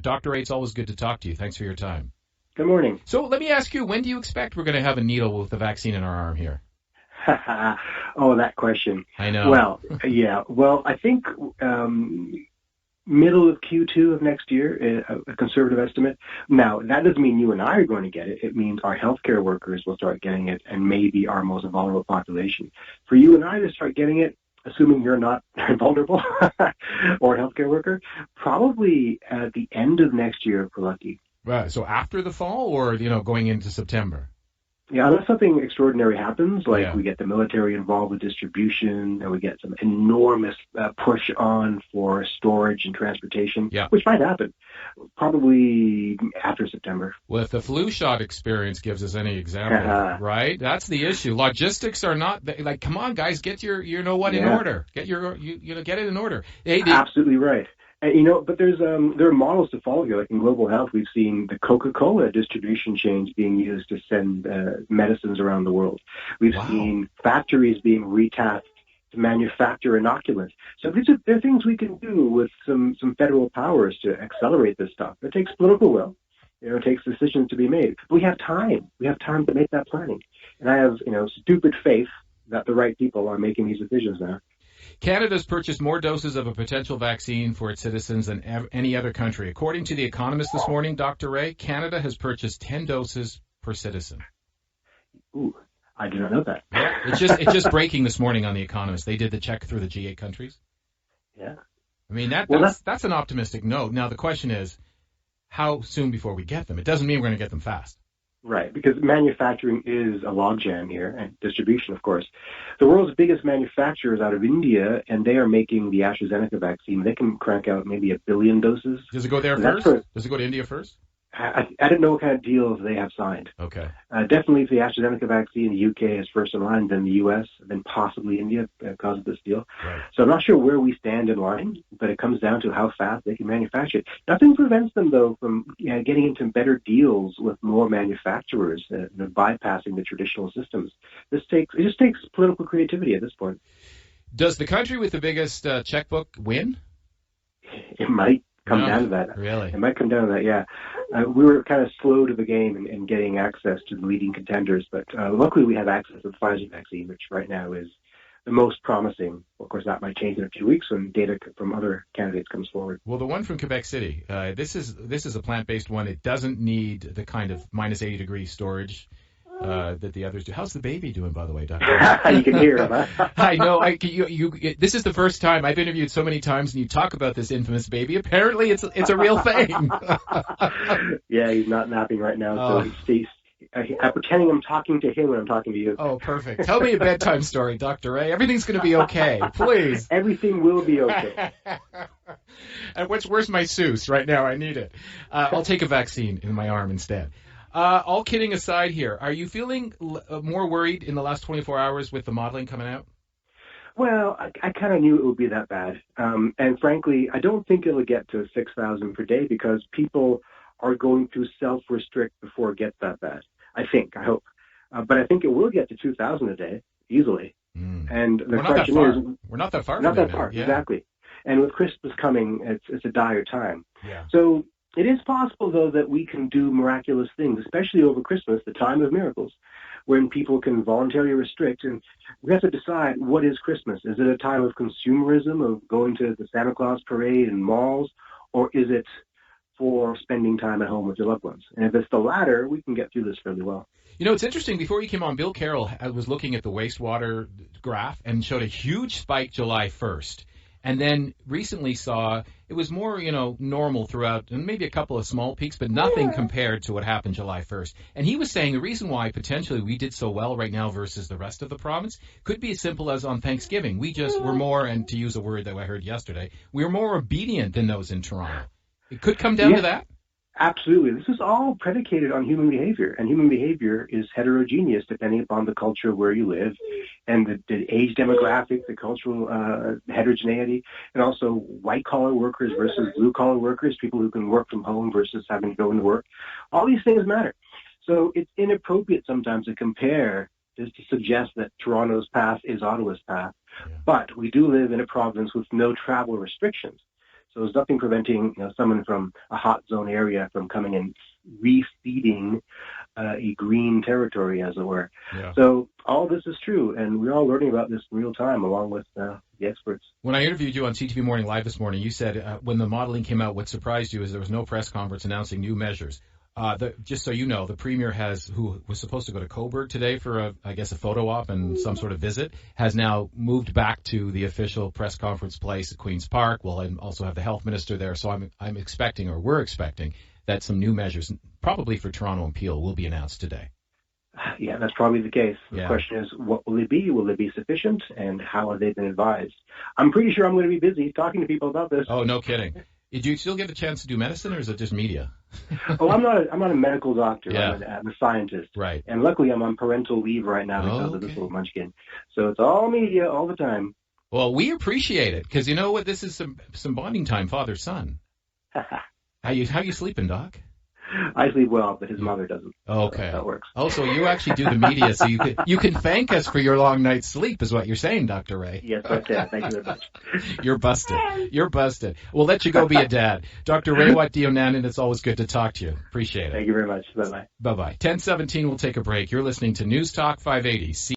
Dr. Ray, it's always good to talk to you. Thanks for your time. Good morning. So let me ask you, when do you expect we're going to have a needle with the vaccine in our arm here? Oh, that question. I know. Well, yeah. Well, I think middle of Q2 of next year, a conservative estimate. Now, that doesn't mean you and I are going to get it. It means our healthcare workers will start getting it, and maybe our most vulnerable population. For you and I to start getting it, assuming you're not vulnerable or a healthcare worker, probably at the end of next year if we're lucky. Right. So after the fall, or going into September? Yeah, unless something extraordinary happens, like we get the military involved with distribution, and we get some enormous push on for storage and transportation, which might happen, probably after September. Well, if the flu shot experience gives us any example, right? That's the issue. Logistics are not like, come on, guys, get your, in order. Get get it in order. Absolutely right. And, but there are models to follow here. Like in global health, we've seen the Coca-Cola distribution chains being used to send medicines around the world. We've seen factories being retasked to manufacture inoculants. So there are things we can do with some federal powers to accelerate this stuff. It takes political will. It takes decisions to be made. We have time. We have time to make that planning. And I have, stupid faith that the right people are making these decisions now. Canada's purchased more doses of a potential vaccine for its citizens than any other country. According to The Economist this morning, Dr. Ray, Canada has purchased 10 doses per citizen. Ooh, I did not know that. Yeah, it's just breaking this morning on The Economist. They did the check through the G8 countries. Yeah. I mean, that's an optimistic note. Now, the question is, how soon before we get them? It doesn't mean we're going to get them fast. Right, because manufacturing is a logjam here, and distribution, of course. The world's biggest manufacturer is out of India, and they are making the AstraZeneca vaccine. They can crank out maybe 1 billion doses. Does it go there first? Does it go to India first? I don't know what kind of deals they have signed. Okay. Definitely for the AstraZeneca vaccine, the UK is first in line, then the US, then possibly India because of this deal. Right. So I'm not sure where we stand in line, but it comes down to how fast they can manufacture it. Nothing prevents them, though, from getting into better deals with more manufacturers, bypassing the traditional systems. It just takes political creativity at this point. Does the country with the biggest checkbook win? It might come down to that. Really? It might come down to that, yeah. We were kind of slow to the game in getting access to the leading contenders, but luckily we have access to the Pfizer vaccine, which right now is the most promising. Of course, that might change in a few weeks when data from other candidates comes forward. Well, the one from Quebec City, this is a plant-based one. It doesn't need the kind of minus 80 degree storage that the others do. How's the baby doing, by the way, Doctor? You can hear him, huh? I know. This is the first time I've interviewed so many times, and you talk about this infamous baby. Apparently, it's a real thing. Yeah, he's not napping right now, so I'm pretending I'm talking to him when I'm talking to you. Oh, perfect. Tell me a bedtime story, Dr. Ray. Everything's going to be okay. Please. Everything will be okay. And where's my Seuss right now? I need it. I'll take a vaccine in my arm instead. All kidding aside here, are you feeling more worried in the last 24 hours with the modeling coming out? Well, I kind of knew it would be that bad. And frankly, I don't think it'll get to 6,000 per day because people are going to self-restrict before it gets that bad. I hope. But I think it will get to 2,000 a day, easily. And the question is... We're not that far. Not that far, yeah. Exactly. And with Christmas coming, it's a dire time. Yeah. So it is possible, though, that we can do miraculous things, especially over Christmas, the time of miracles, when people can voluntarily restrict. And we have to decide, what is Christmas? Is it a time of consumerism, of going to the Santa Claus parade and malls, or is it for spending time at home with your loved ones? And if it's the latter, we can get through this fairly well. It's interesting. Before you came on, Bill Carroll was looking at the wastewater graph and showed a huge spike July 1st. And then recently saw it was more, normal throughout, and maybe a couple of small peaks, but nothing compared to what happened July 1st. And he was saying the reason why potentially we did so well right now versus the rest of the province could be as simple as on Thanksgiving. We just were more, and to use a word that I heard yesterday, we were more obedient than those in Toronto. It could come down to that. Absolutely. This is all predicated on human behavior, and human behavior is heterogeneous depending upon the culture where you live and the age demographic, the cultural heterogeneity, and also white-collar workers versus blue-collar workers, people who can work from home versus having to go into work. All these things matter. So it's inappropriate sometimes to compare, just to suggest that Toronto's path is Ottawa's path. Yeah. But we do live in a province with no travel restrictions. So there's nothing preventing someone from a hot zone area from coming and refeeding a green territory, as it were. Yeah. So all this is true, and we're all learning about this in real time along with the experts. When I interviewed you on CTV Morning Live this morning, you said when the modeling came out, what surprised you is there was no press conference announcing new measures. Just so you know, the Premier who was supposed to go to Coburg today for a photo op and some sort of visit, has now moved back to the official press conference place at Queen's Park. We'll also have the Health Minister there, so I'm expecting, or we're expecting, that some new measures, probably for Toronto and Peel, will be announced today. Yeah, that's probably the case. The question is, what will it be? Will it be sufficient? And how have they been advised? I'm pretty sure I'm going to be busy talking to people about this. Oh, no kidding. Do you still get a chance to do medicine, or is it just media? I'm not a medical doctor. Yeah. I'm a scientist. Right. And luckily, I'm on parental leave right now because of this little munchkin. So it's all media all the time. Well, we appreciate it, because you know what? This is some bonding time, father-son. How you sleeping, Doc? I sleep well, but his mother doesn't. Okay. So that works. Oh, so you actually do the media, so you can thank us for your long night's sleep, is what you're saying, Dr. Ray. Yes, I can. Thank you very much. You're busted. We'll let you go be a dad. Dr. Raywat Deonandan, it's always good to talk to you. Appreciate it. Thank you very much. Bye-bye. Bye-bye. 10:17, we'll take a break. You're listening to News Talk 580.